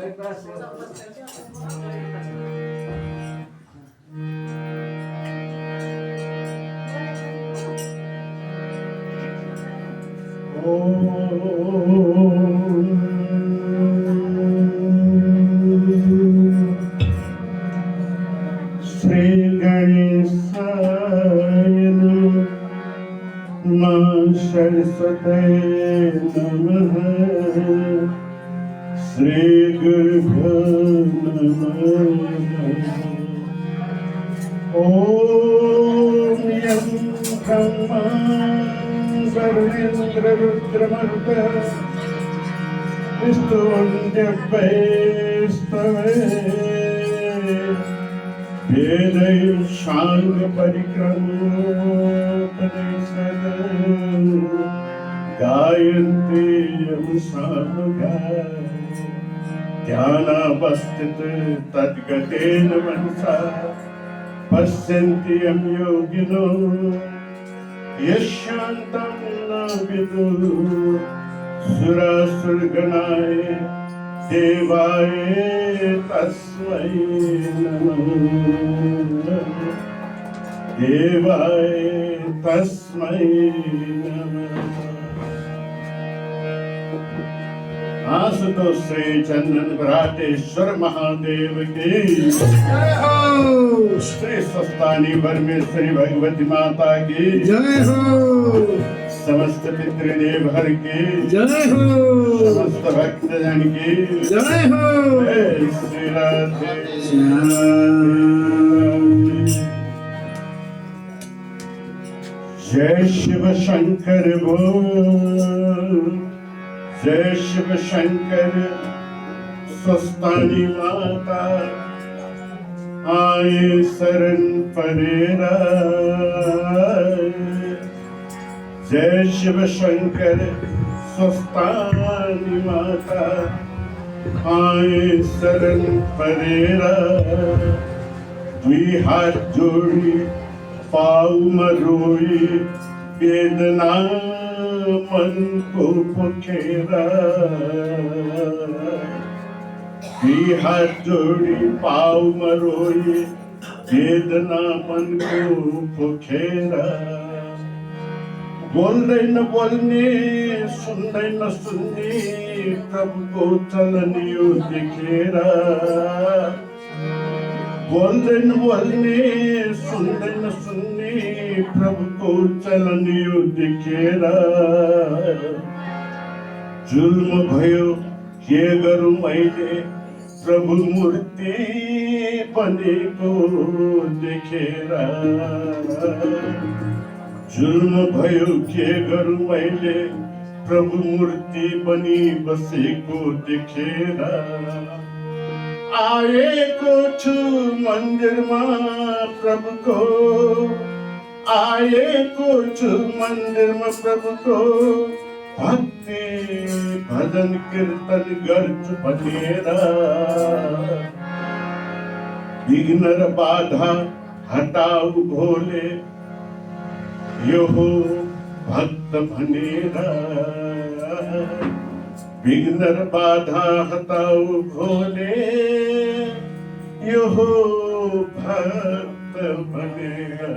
श्री गणेशाय नमः सरस्वते नमः श्री गुरुभ्यो नमः ओम यं ब्रह्मा वरुणेन्द्र रुद्रमरुतः स्तुवन्त्यपैस्तवे वेदै शांग परिक्रमोपनिषद गायन्ति यं सामगा ध्यानावस्थित तद्गतेन मनसा पश्यन्ति यं योगिनो यशान्तं न विदुः सुरासुरगणाय देवाय तस्मै नमः देवाय तस्मै नमः। आशुतोष श्री चंदन विराटेश्वर महादेव की जय हो। श्री स्वस्तानी परमेश्वरी भगवती माता की जय हो। समस्त पितृदेव हर की जय हो। समस्त भक्तजन की जय हो। जय श्री राधे जय शिव शंकर बोल जय शिव शंकर स्वस्तानी माता आए शरण परेरा जय शिव शंकर स्वस्तानी माता आए शरण परेरा द्वि हाथ जोड़ी पाऊ मरोई वेदना मन को पुखेरा द्वि हाथ जोड़ी पाऊ मरोई वेदना मन को पुखेरा बोल रहे न बोलने सुन रहे न सुनने प्रभु को चलनियो दिखेरा बोल रहे न बोलने सुन रहे न सुनने प्रभु को चलनियो दिखेरा जुल्म भयो के गरु मैले प्रभु मूर्ति बनेको देखेरा जुल्म भयो के गरु मैले प्रभु मूर्ति बनी बसेको देखेर आएको छु मन्दिरमा प्रभुको आएको छु मन्दिरमा प्रभुको भक्ति भजन कीर्तन गर्छु भनेर विघ्न र बाधा हटाऊ भोले यो हो भक्त भनेरा विघ्न र बाधा हटाऊ भोले यो हो भक्त भनेरा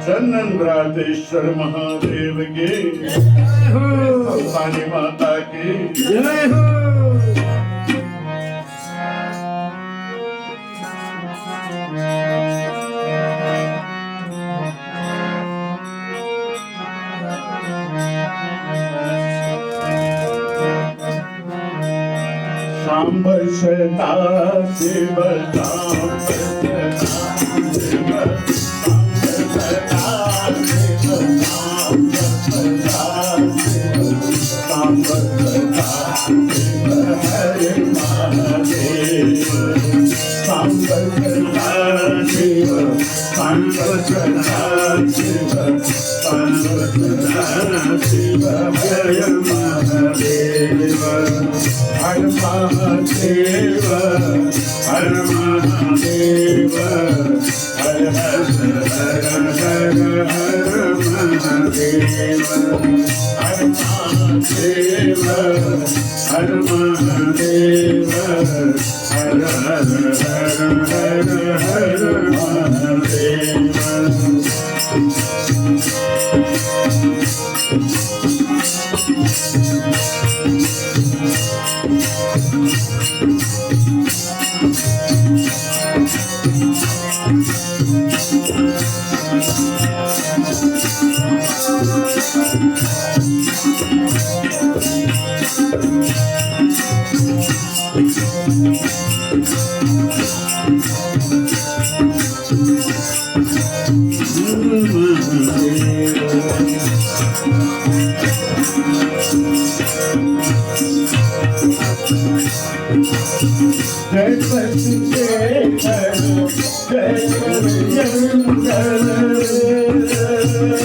चंदन विराटेश्वर महादेव के संतानी माता की जय हो। शाम सदा शिव शाम सदा शिव शिव जय महादेव। हर महादेव हर महादेव हर हर हर हर हर महादेव हर महादेव हर महादेव हर हर हर हर हर महादेव जय सच्चिदानंद जय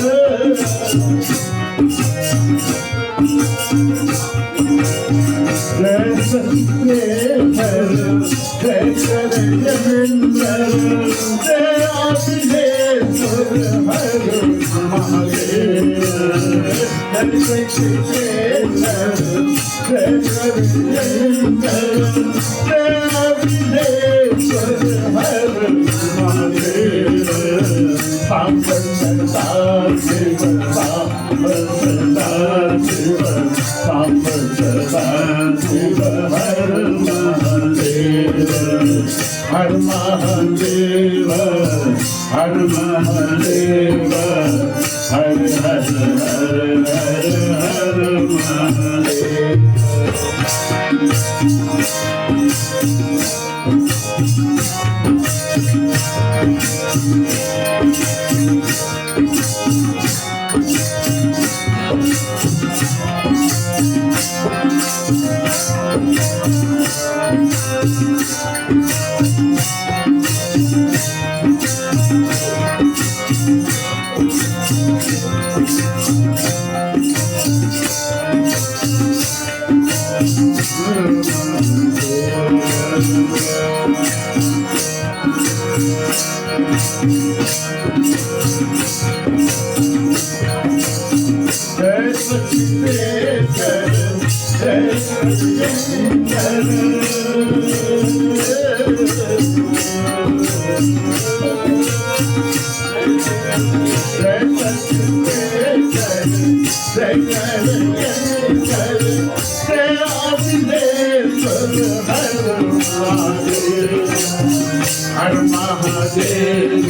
हर महादेव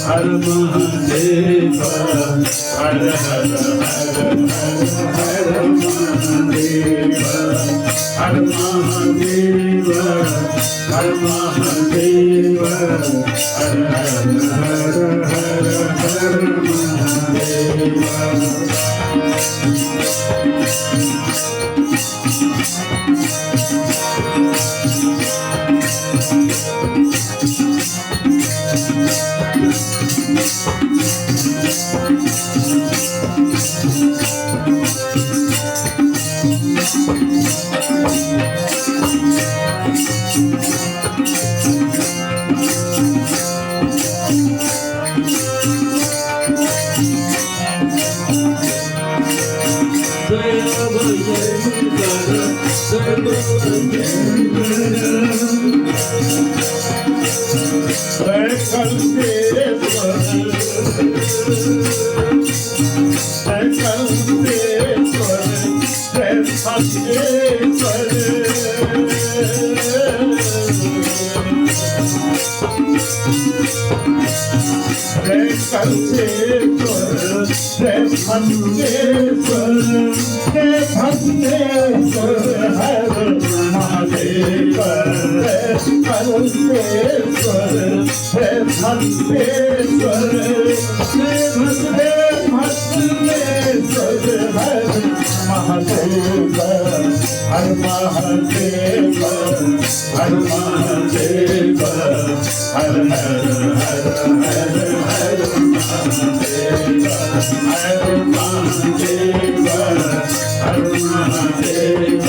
हर महादेव हर हर हर हर हर महादेव हर महादेव हर महादेव हर हर हर हर हर महादेव हर महादेव हर महादेव हर हर हर हर हर महादेव हर महादेव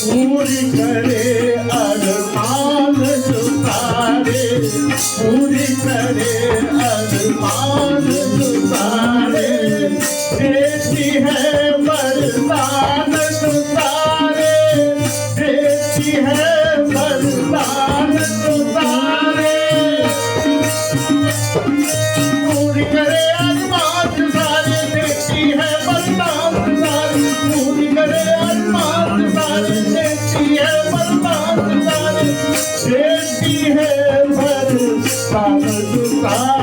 पूरी करे अरमान जो सारे, पूरी करे अरमान जो सारे, देती है वरदान जो सारे, देती है वरदान जो सारे, पूरी करे अरमान जो सारे, देती है वरदान जो सारे, पूरी करे अरमान जो सारे, देती है वरदान जो सारे, देती है वरदान जो सारे।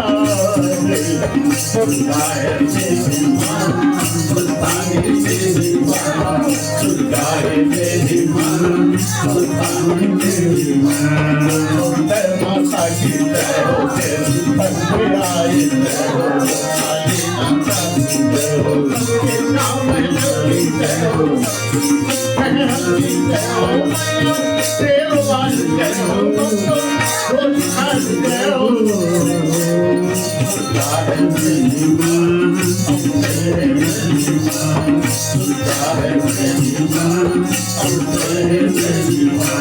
दुर्गा है मेरी माँ, सुल्तान है मेरी माँ, दुर्गा है मेरी माँ, सुल्तान है मेरी माँ। जय माता की जय हो, तेरी बंदे आए जय हो, आए माता की जय हो, के नाम है मेरी जय हो, जय हो, तेरो वाल जय हो, रोज खास जय हो। दुर्गा है मेरी माँ, तेरे मेरी माँ, दुर्गा है मेरी माँ, तेरे मेरी माँ।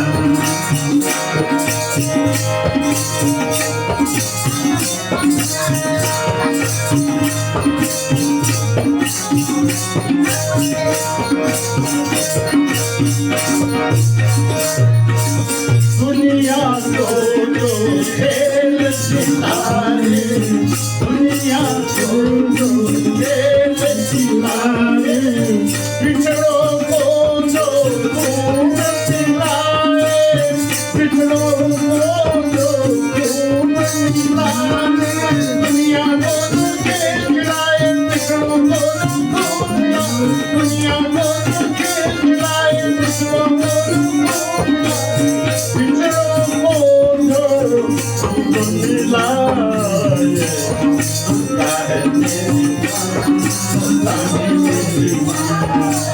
दुनिया को जो खेल सितारे, दुनिया को जो खेल सितारे, पिछड़ों को जो खून पिलाए, पिछड़ों को जो खून पिलाए, दुनिया को जो खेल खिलाए, पिछड़ों को जो खून पिलाए, दुनिया को जो खेल खिलाए, पिछड़ों को जो खून पिलाए, पिछड़ों को जो खून पिलाए। दुर्गा है मेरी माँ, दुर्गा है मेरी माँ,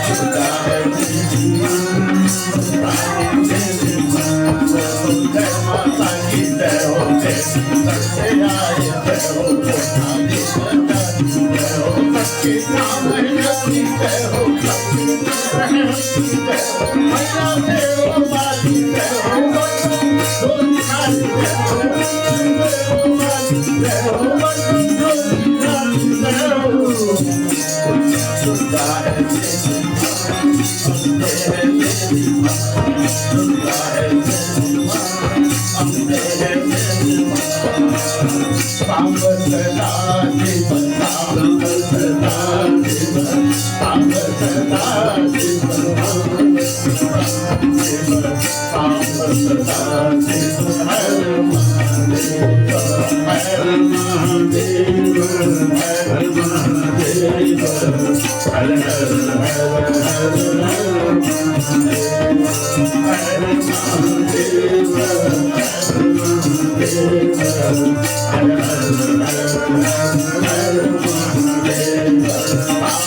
दुर्गा है मेरी माँ, दुर्गा है मेरी माँ। जय माता की जय हो, तेरी बंदे आए जय हो, नारी बजा जय हो, सबके नाम है मेरी जय हो, सबके नाम है मेरी जय हो, मैया तेरो वाली जय हो, डोली खाली जय हो, तेरो वाली जय हो, डोली खाली जय हो। दुर्गा है मेरी माँ, अम्बे है मेरी माँ, दुर्गा है मेरी माँ, अम्बे है मेरी माँ। सांब सदा जीवन, सांब सदा जीवन, सांब सदा जीवन, सांब सदा जीवन, हर महादेव, हर महादेव, हर महादेव, हर हर हर हर हर महादेव, हर महादेव, हर महादेव, हर हर हर हर महादेव।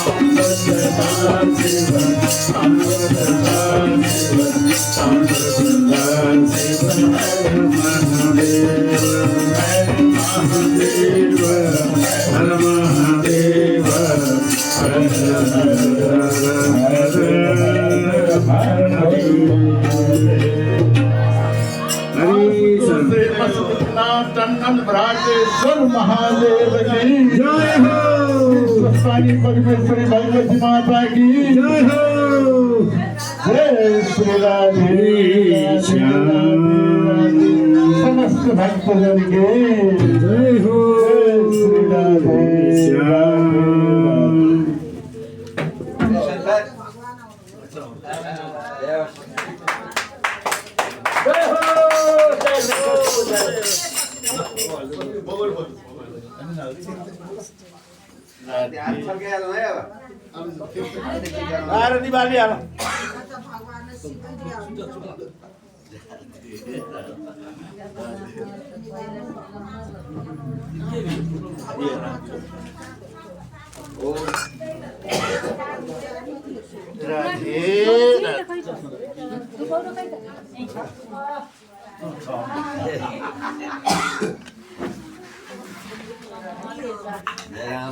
सांब सदा जीवन, सांब सदा जीवन, सांब सदा जीवन, हर महादेव, हर महादेव, हर महादेव, हर हर हर श्री पशुपतिनाथ नंद ब्राजेश्वर महादेव की जय हो, स्वस्तानी परमेश्वरी भगवती माता की जय हो। जय श्री राधे श्याम, समस्त भक्तजन के जय हो, जय श्री राधे श्याम।